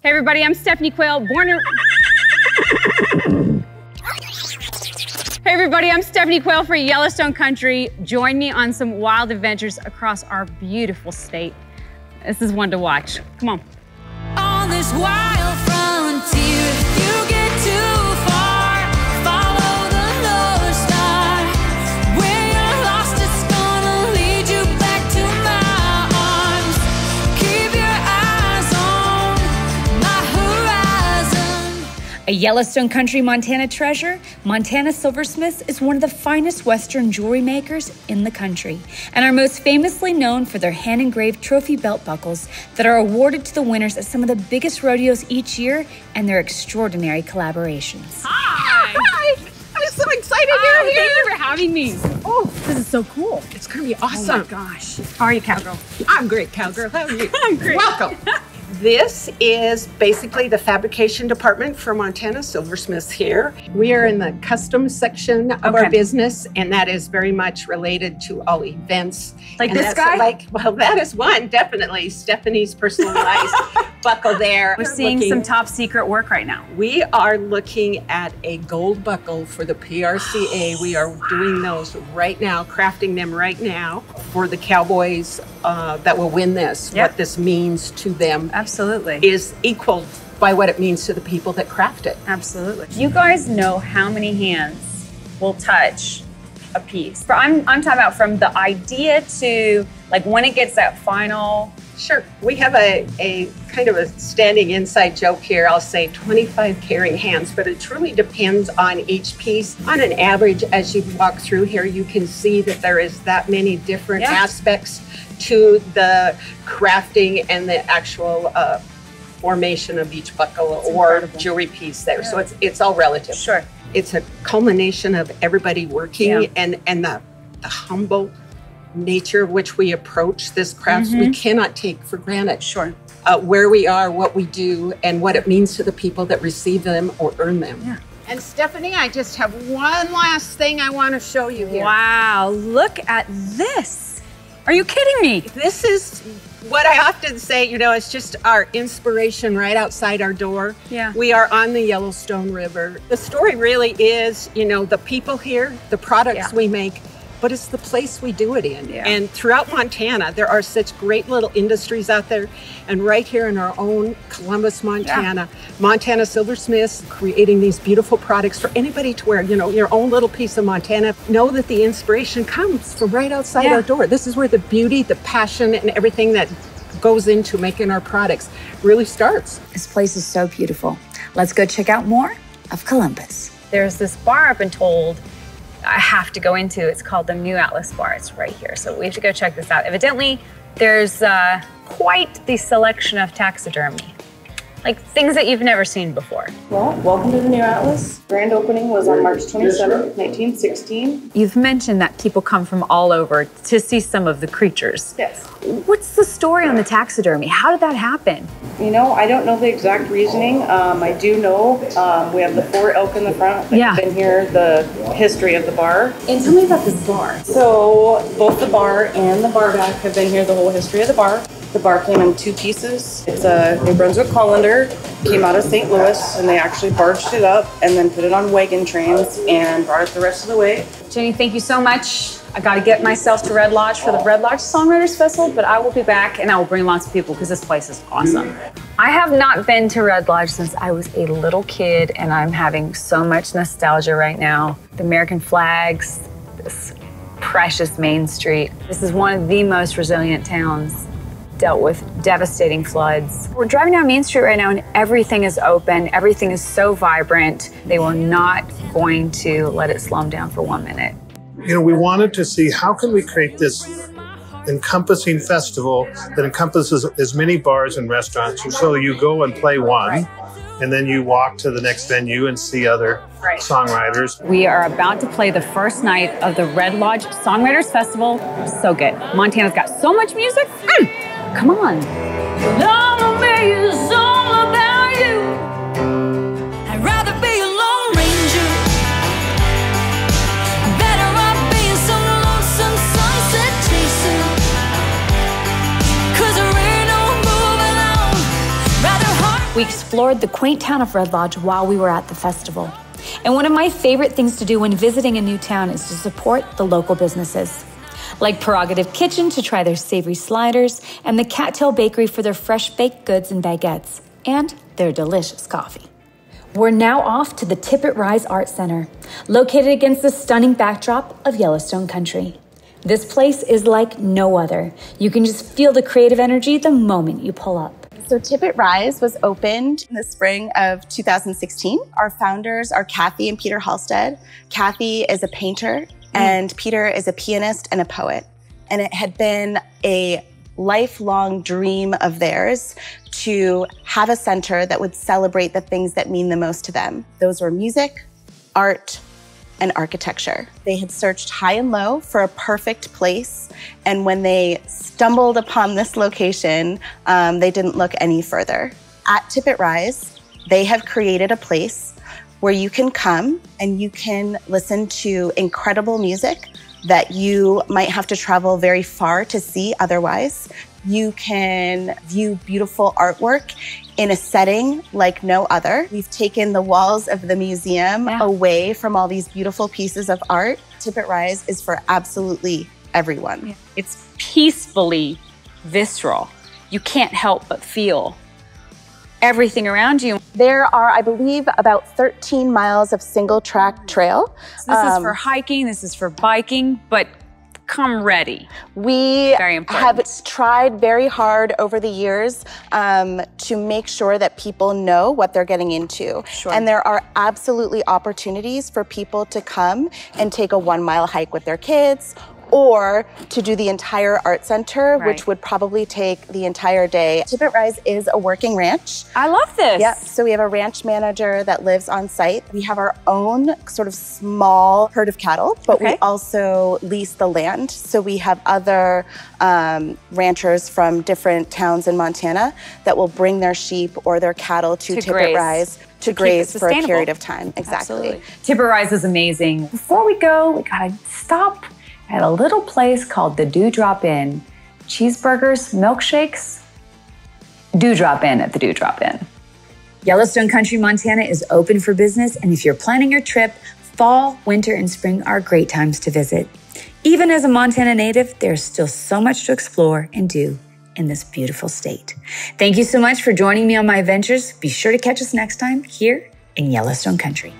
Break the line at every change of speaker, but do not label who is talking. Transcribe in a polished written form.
Hey everybody, I'm Stephanie Quayle, Hey everybody, I'm Stephanie Quayle for Yellowstone Country. Join me on some wild adventures across our beautiful state. This is one to watch. Come on.
On this wild frontier, if you get too far, follow the North Star. Where you're lost, it's gonna lead you back to my arms. Keep your eyes on my horizon.
A Yellowstone Country, Montana treasure, Montana Silversmiths is one of the finest Western jewelry makers in the country and are most famously known for their hand-engraved trophy belt buckles that are awarded to the winners at some of the biggest rodeos each year and their extraordinary collaborations.
Hi!
Hi! I'm so excited you're here!
Thank you for having me.
Oh, this is so cool. It's gonna be awesome.
Oh my gosh. How are you, cowgirl?
I'm great, cowgirl. How are you?
I'm great.
Welcome. This is basically the fabrication department for Montana Silversmiths here. We are in the custom section of our business, and that is very much related to all events.
Like
and
this guy?
Well, that is one, definitely. Stephanie's personalized buckle there.
We're seeing some top secret work right now.
We are looking at a gold buckle for the PRCA. We are doing those right now, crafting them right now for the cowboys that will win this.
Yep.
What this means to them.
Absolutely.
Is equal by what it means to the people that craft it.
Absolutely. You guys know how many hands will touch a piece. I'm talking about from the idea to like when it gets that final.
Sure. We have a kind of a standing inside joke here. I'll say 25 caring hands, but it truly depends on each piece. On an average, as you walk through here, you can see that there is that many different aspects to the crafting and the actual formation of each buckle or jewelry piece there. So it's all relative.
Sure.
It's a culmination of everybody working and the humble nature of which we approach this craft. We cannot take for granted where we are, what we do, and what it means to the people that receive them or earn them.
Yeah.
And Stephanie, I just have one last thing I want to show you here.
Wow, look at this. Are you kidding me?
This is what I often say, you know, it's just our inspiration right outside our door.
Yeah.
We are on the Yellowstone River. The story really is, you know, the people here, the products we make, but it's the place we do it in.
Yeah.
And throughout Montana, there are such great little industries out there. And right here in our own Columbus, Montana, Montana Silversmiths creating these beautiful products for anybody to wear, you know, your own little piece of Montana. Know that the inspiration comes from right outside our door. This is where the beauty, the passion, and everything that goes into making our products really starts.
This place is so beautiful. Let's go check out more of Columbus.
There's this bar I've been told I have to go into. It's called the New Atlas Bar. It's right here. So we have to go check this out. Evidently, there's quite the selection of taxidermy. Like things that you've never seen before.
Well, welcome to the New Atlas. Grand opening was on March 27th, 1916.
You've mentioned that people come from all over to see some of the creatures.
Yes.
What's the story on the taxidermy? How did that happen?
You know, I don't know the exact reasoning. I do know we have the 4 elk in the front that have been here, the history of the bar. And tell me about this bar. So both the bar and the bar back have been here the whole history of the bar. The bar came in 2 pieces. It's a New Brunswick colander, came out of St. Louis, and they actually barged it up and then put it on wagon trains and brought it the rest of the way.
Jenny, thank you so much. I got to get myself to Red Lodge for the Red Lodge Songwriters Festival, but I will be back and I will bring lots of people because this place is awesome. I have not been to Red Lodge since I was a little kid, and I'm having so much nostalgia right now. The American flags, this precious Main Street. This is one of the most resilient towns. Dealt with devastating floods. We're driving down Main Street right now and everything is open. Everything is so vibrant. They were not going to let it slow them down for 1 minute.
You know, we wanted to see how can we create this encompassing festival that encompasses as many bars and restaurants. So you go and play one, and then you walk to the next venue and see other songwriters.
We are about to play the first night of the Red Lodge Songwriters Festival. So good. Montana's got so much music. Come on.
Love me is all about you. I'd rather be a lone ranger. Better off being some lonesome sunset chaser. 'Cause there ain't no moving on. Rather hard.
We
We explored the quaint town of Red Lodge while we were at the festival. And one of my favorite things to do when visiting a new town is to support the local businesses, like Prerogative Kitchen to try their savory sliders, and the Cattail Bakery for their fresh baked goods and baguettes, and their delicious coffee. We're now off to the Tippet Rise Art Center, located against the stunning backdrop of Yellowstone Country. This place is like no other. You can just feel the creative energy the moment you pull up.
So Tippet Rise was opened in the spring of 2016. Our founders are Kathy and Peter Halstead. Kathy is a painter and Peter is a pianist and a poet. And it had been a lifelong dream of theirs to have a center that would celebrate the things that mean the most to them. Those were music, art, and architecture. They had searched high and low for a perfect place, and when they stumbled upon this location, they didn't look any further. At Tippet Rise, they have created a place where you can come and you can listen to incredible music that you might have to travel very far to see otherwise. You can view beautiful artwork in a setting like no other. We've taken the walls of the museum away from all these beautiful pieces of art. Tippet Rise is for absolutely everyone.
Yeah. It's peacefully visceral. You can't help but feel everything around you.
There are, I believe, about 13 miles of single track trail.
So this is for hiking, this is for biking, but come ready.
We have tried very hard over the years to make sure that people know what they're getting into.
Sure.
And there are absolutely opportunities for people to come and take a 1 mile hike with their kids, or to do the entire art center, which would probably take the entire day. Tippet Rise is a working ranch.
I love this.
Yep, so we have a ranch manager that lives on site. We have our own sort of small herd of cattle, but we also lease the land. So we have other ranchers from different towns in Montana that will bring their sheep or their cattle to Tippet Rise to graze for a period of time. Exactly.
Tippet Rise is amazing. Before we go, we gotta stop at a little place called the Dewdrop Inn. Cheeseburgers, milkshakes, Dewdrop Inn at the Dewdrop Inn. Yellowstone Country, Montana is open for business, and if you're planning your trip, fall, winter, and spring are great times to visit. Even as a Montana native, there's still so much to explore and do in this beautiful state. Thank you so much for joining me on my adventures. Be sure to catch us next time here in Yellowstone Country.